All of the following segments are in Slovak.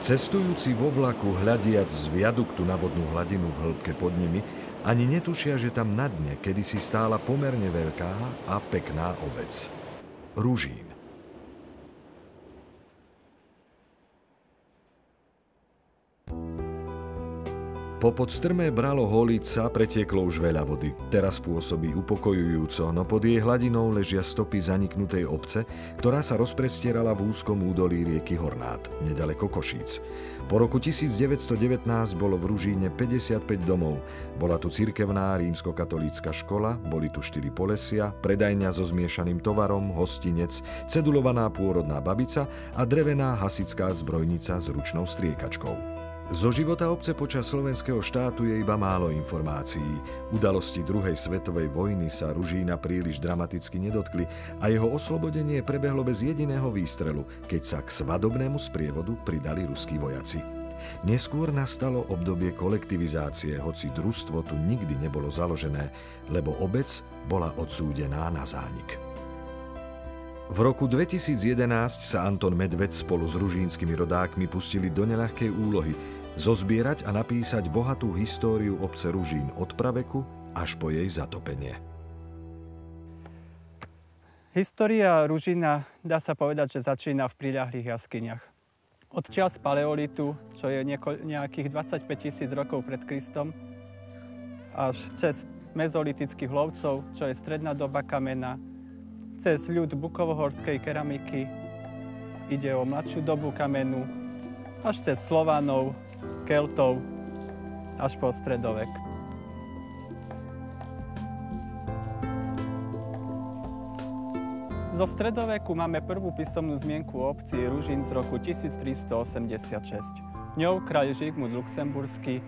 Cestujúci vo vlaku, hľadiac z viaduktu na vodnú hladinu v hĺbke pod nimi, ani netušia, že tam na dne kedysi stála pomerne veľká a pekná obec. Ružín. Popod strmé bralo Holíc sa pretieklo už veľa vody. Teraz pôsobí upokojujúco, no pod jej hladinou ležia stopy zaniknutej obce, ktorá sa rozprestierala v úzkom údolí rieky Hornát, nedaleko Košíc. Po roku 1919 bolo v Ružíne 55 domov. Bola tu cirkevná rímskokatolícka škola, boli tu 4 polesia, predajňa so zmiešaným tovarom, hostinec, cedulovaná pôrodná babica a drevená hasická zbrojnica s ručnou striekačkou. Zo života obce počas slovenského štátu je iba málo informácií. Udalosti druhej svetovej vojny sa Ružína príliš dramaticky nedotkli a jeho oslobodenie prebehlo bez jediného výstrelu, keď sa k svadobnému sprievodu pridali ruskí vojaci. Neskôr nastalo obdobie kolektivizácie, hoci družstvo tu nikdy nebolo založené, lebo obec bola odsúdená na zánik. V roku 2011 sa Anton Medved spolu s ružínskymi rodákmi pustili do neľahkej úlohy zozbierať a napísať bohatú históriu obce Ružín od praveku až po jej zatopenie. História Ružína, dá sa povedať, že začína v priľahlých jaskyniach. Od čias paleolitu, čo je nejakých 25 000 rokov pred Kristom, až cez mezolitických lovcov, čo je stredná doba kamena, cez ľud bukovohorskej keramiky, ide o mladšiu dobu kamenu, až cez Slovanov, Keltov, až po stredovek. Zo stredoveku máme prvú písomnú zmienku o obci Ružín z roku 1386. Ňou kráľ Žigmund Luxemburský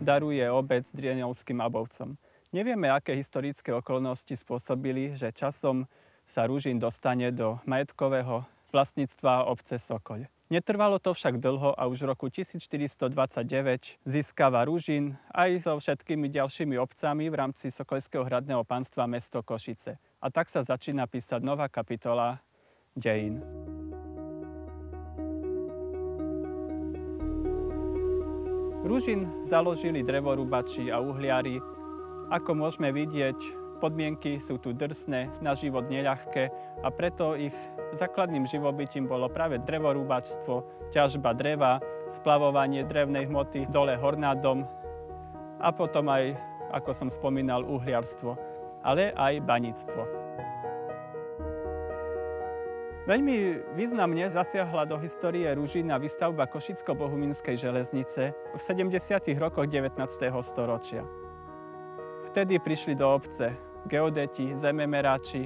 daruje obec Drieňovským Abovcom. Nevieme, aké historické okolnosti spôsobili, že časom sa Ružín dostane do majetkového vlastníctva obce Sokoľ. Netrvalo to však dlho a už v roku 1429 získava Ružín aj so všetkými ďalšími obcami v rámci Sokoľského hradného panstva mesto Košice. A tak sa začína písať nová kapitola dejín. Ružín založili drevorúbači a uhliari. Ako môžeme vidieť, podmienky sú tu drsné, na život neľahké a preto ich základným živobytím bolo práve drevorúbačstvo, ťažba dreva, splavovanie drevnej hmoty dole Hornádom a potom aj, ako som spomínal, uhliarstvo, ale aj baníctvo. Veľmi významne zasiahla do histórie Ružína výstavba Košicko-Bohumínskej železnice v 70. rokoch 19. storočia. Vtedy prišli do obce geodeti, zememeráči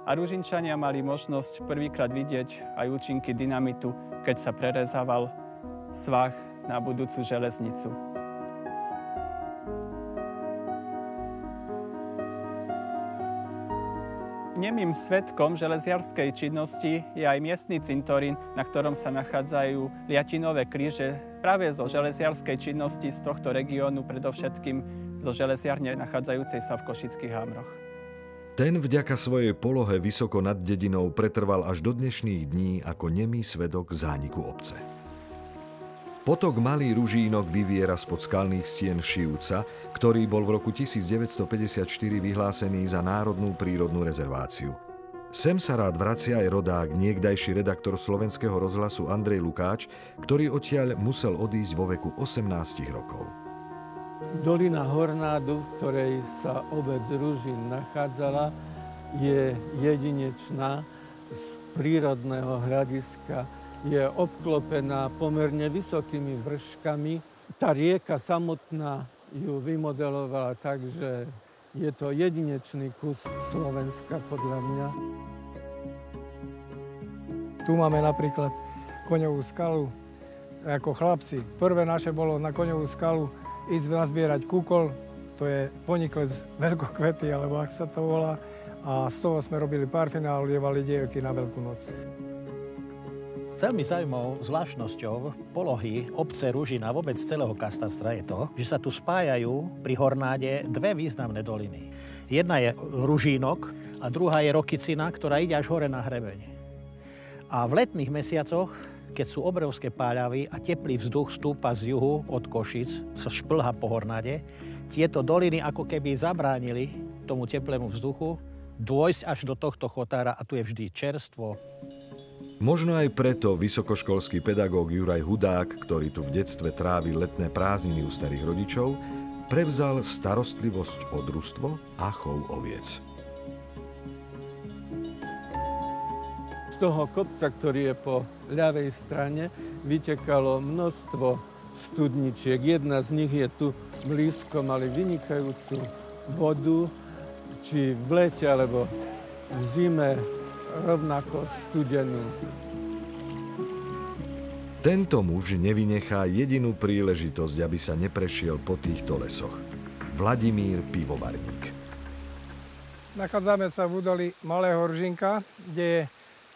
a Ružinčania mali možnosť prvýkrát vidieť aj účinky dynamitu, keď sa prerezával svah na budúcu železnicu. Nemým svedkom železiarskej činnosti je aj miestny cintorín, na ktorom sa nachádzajú liatinové kríže práve zo železiarskej činnosti z tohto regiónu, predovšetkým zo železiarne nachádzajúcej sa v Košických Hamroch. Ten vďaka svojej polohe vysoko nad dedinou pretrval až do dnešných dní ako nemý svedok zániku obce. Potok Malý Ružínok vyviera spod skalných stien Šivca, ktorý bol v roku 1954 vyhlásený za národnú prírodnú rezerváciu. Sem sa rád vracia aj rodák, niekdajší redaktor Slovenského rozhlasu Andrej Lukáč, ktorý odtiaľ musel odísť vo veku 18 rokov. Dolina Hornádu, v ktorej sa obec Ružín nachádzala, je jedinečná z prírodného hľadiska. Je obklopená pomerne vysokými vrškami. Tá rieka samotná ju vymodelovala tak, že je to jedinečný kus Slovenska, podľa mňa. Tu máme napríklad Koňovú skalu. Ako chlapci, prvé naše bolo na Koňovú skalu ísť nazbierať kúkol, to je poniklec veľkokvety, alebo ak sa to volá. A z toho sme robili parfém a ulievali dievky na Veľkú noc. Veľmi zaujímavou zvláštnosťou polohy obce Ružín a vôbec celého katastra je to, že sa tu spájajú pri Hornáde dve významné doliny. Jedna je Ružínok a druhá je Rokycina, ktorá ide až hore na hrebeň. A v letných mesiacoch, keď sú obrovské páľavy a teplý vzduch stúpa z juhu od Košic, sa šplhá po Hornáde, tieto doliny ako keby zabránili tomu teplému vzduchu dôjsť až do tohto chotára a tu je vždy čerstvo. Možno aj preto vysokoškolský pedagóg Juraj Hudák, ktorý tu v detstve trávil letné prázdniny u starých rodičov, prevzal starostlivosť o družstvo a chov oviec. Z toho kopca, ktorý je po ľavej strane, vytekalo množstvo studničiek. Jedna z nich je tu blízko, mali vynikajúcu vodu, či v lete, alebo v zime rovnako studenú. Tento muž nevynechá jedinú príležitosť, aby sa neprešiel po týchto lesoch. Vladimír Pivovarník. Nachádzame sa v údolí Malého Ružinka, kde je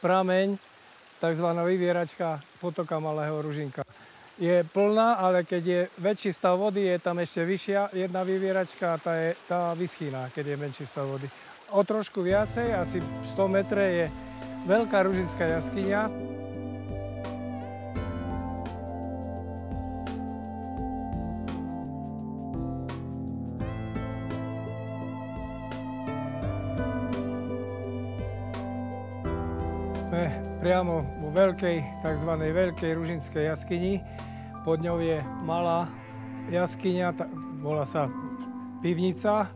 prameň, tzv. Vyvieračka potoka Malého Ružinka. Je plná, ale keď je väčší stav vody, je tam ešte vyššia jedna vyvieračka a tá vyschýna, keď je menší stav vody. O trošku viacej, asi 100 metre, je veľká ružinská jaskyňa. Sme priamo vo tzv. Veľkej ružinskej jaskyni. Pod ňou je malá jaskyňa, volá sa Pivnica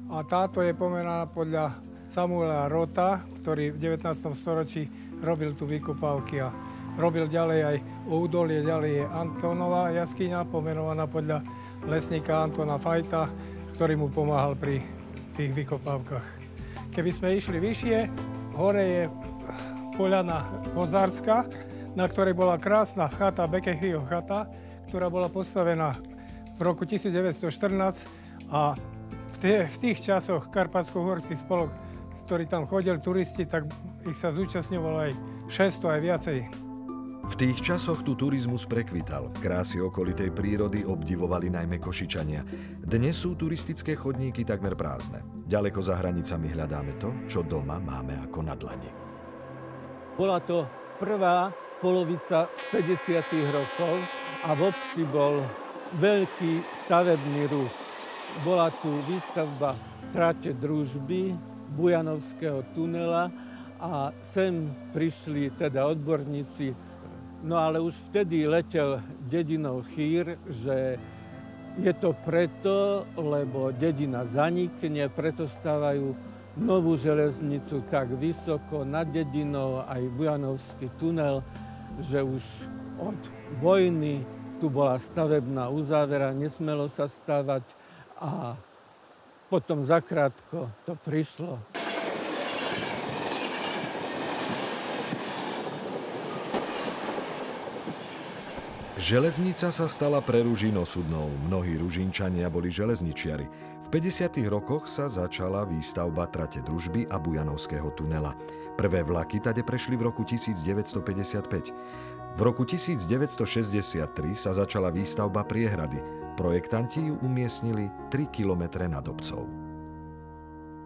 a táto je pomenaná podľa Samuela Rota, ktorý v 19. storočí robil tu vykopávky a robil ďalej aj o údolie, ďalej je Antónova jaskyňa, pomenovaná podľa lesníka Antona Fajta, ktorý mu pomáhal pri tých vykopávkach. Keby sme išli vyššie, hore je poľana Kozárska, na ktorej bola krásna chata, Bekechyho chata, ktorá bola postavená v roku 1914 a v tých časoch Karpatsko-Uhorský spolok, ktorý tam chodil turisti, tak ich sa zúčastňovalo aj 600, aj viacej. V tých časoch tu turizmus prekvital. Krásy okolitej prírody obdivovali najmä Košičania. Dnes sú turistické chodníky takmer prázdne. Ďaleko za hranicami hľadáme to, čo doma máme ako na dlani. Bola to prvá polovica 50. rokov a v obci bol veľký stavebný ruch. Bola tu výstavba trate Družby, Bujanovského tunela a sem prišli teda odborníci. No ale už vtedy letel dedinou chýr, že je to preto, lebo dedina zanikne, preto stávajú novú železnicu tak vysoko nad dedinou, aj Bujanovský tunel, že už od vojny tu bola stavebná uzávera, nesmelo sa stavať a potom zakrátko to prišlo. Železnica sa stala pre Ružín osudnou. Mnohí Ružínčania boli železničiari. V 50. rokoch sa začala výstavba trate Družby a Bujanovského tunela. Prvé vlaky tade prešli v roku 1955. V roku 1963 sa začala výstavba priehrady. Projektanti ju umiestnili 3 kilometre nad obcov.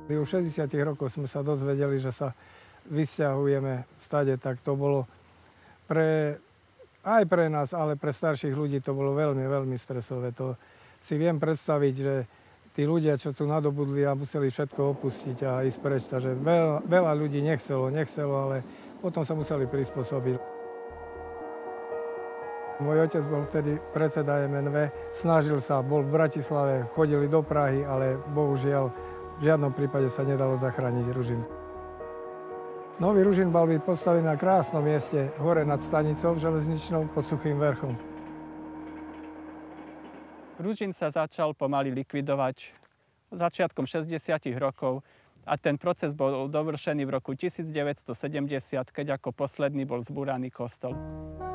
V 60. rokoch sme sa dozvedeli, že sa vysťahujeme stade, tak to bolo aj pre nás, ale pre starších ľudí to bolo veľmi, veľmi stresové. To si viem predstaviť, že tí ľudia, čo tu nadobudli a museli všetko opustiť a ísť preč, takže veľa ľudí nechcelo, ale potom sa museli prispôsobiť. Môj otec bol vtedy predseda MNV, snažil sa, bol v Bratislave, chodili do Prahy, ale bohužiaľ v žiadnom prípade sa nedalo zachrániť Ružin. Nový Ružin mal byť postavený na krásnom mieste, hore nad stanicou železničnou pod Suchým vrchom. Ružin sa začal pomaly likvidovať začiatkom 60. rokov a ten proces bol dovršený v roku 1970, keď ako posledný bol zbúraný kostol.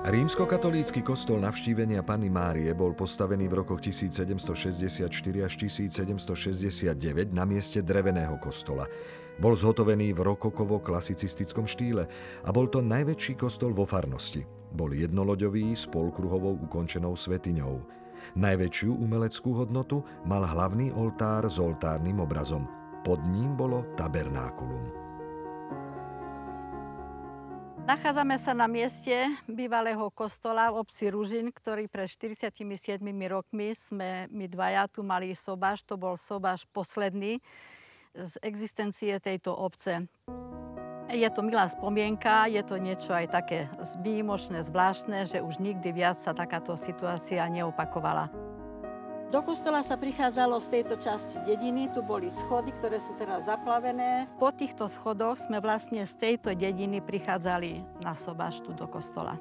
Rímskokatolícky kostol Navštívenia Panny Márie bol postavený v rokoch 1764 až 1769 na mieste dreveného kostola. Bol zhotovený v rokokovo-klasicistickom štýle a bol to najväčší kostol vo farnosti. Bol jednoloďový s polkruhovou ukončenou svätyňou. Najväčšiu umeleckú hodnotu mal hlavný oltár s oltárnym obrazom. Pod ním bolo tabernákulum. Nachádzame sa na mieste bývalého kostola v obci Ružin, ktorý pred 47 rokmi sme my dvaja tu mali sobáš. To bol sobáš posledný z existencie tejto obce. Je to milá spomienka, je to niečo aj také výnimočné, zvláštne, že už nikdy viac sa takáto situácia neopakovala. Do kostola sa prichádzalo z tejto časti dediny, tu boli schody, ktoré sú teraz zaplavené. Po týchto schodoch sme vlastne z tejto dediny prichádzali na sobáš tu do kostola.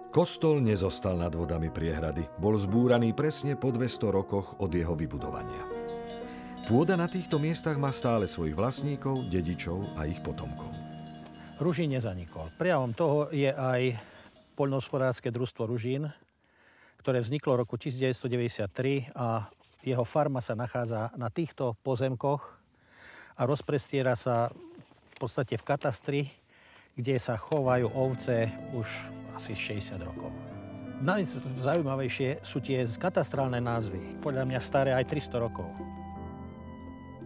Kostol nezostal nad vodami priehrady, bol zbúraný presne po 200 rokoch od jeho vybudovania. Pôda na týchto miestach má stále svojich vlastníkov, dedičov a ich potomkov. Ružín nezanikol. Prejavom toho je aj poľnohospodárske družstvo Ružín, ktoré vzniklo v roku 1993 a jeho farma sa nachádza na týchto pozemkoch a rozprestiera sa v podstate v katastri, kde sa chovajú ovce už asi 60 rokov. Najzaujímavejšie sú tie katastrálne názvy, podľa mňa staré aj 300 rokov.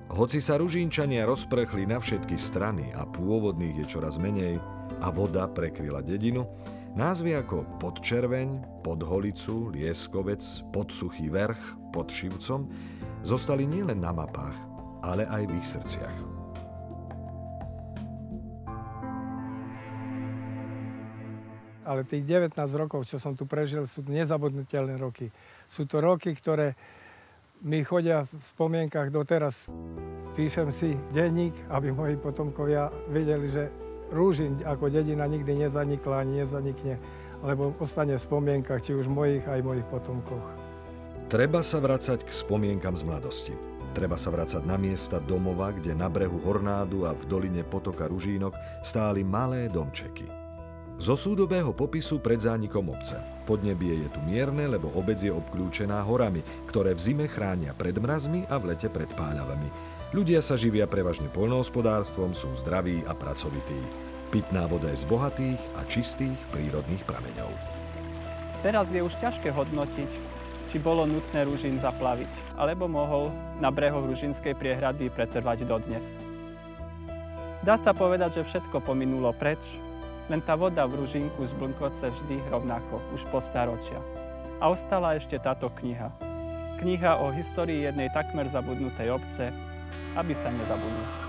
Hoci sa Ružínčania rozprchli na všetky strany a pôvodných je čoraz menej a voda prekryla dedinu, názvy ako Podčerveň, Podholicu, Lieskovec, Podsuchý vrch, Pod Šivcom zostali nielen na mapách, ale aj v ich srdciach. Ale tých 19 rokov, čo som tu prežil, sú nezabudnutelné roky. Sú to roky, ktoré mi chodia v spomienkach doteraz. Píšem si denník, aby moji potomkovia vedeli, že Ružín ako dedina nikdy nezanikla ani nezanikne, lebo ostane v spomienkach či už mojich aj mojich potomkoch. Treba sa vracať k spomienkam z mladosti. Treba sa vracať na miesta domova, kde na brehu Hornádu a v doline potoka Ružínok stáli malé domčeky. Zo súdobého popisu pred zánikom obce. Podnebie je tu mierne, lebo obec je obklúčená horami, ktoré v zime chránia pred mrazmi a v lete pred páľavami. Ľudia sa živia prevažne poľnohospodárstvom, sú zdraví a pracovití. Pitná voda je z bohatých a čistých prírodných prameňov. Teraz je už ťažké hodnotiť, či bolo nutné Ružín zaplaviť, alebo mohol na brehoch Ružinskej priehrady pretrvať dodnes. Dá sa povedať, že všetko pominulo preč, len tá voda v Ružínku žblnkoce vždy rovnako, už po staročia. A ostala ešte táto kniha. Kniha o histórii jednej takmer zabudnutej obce, aby sa nezabudlo.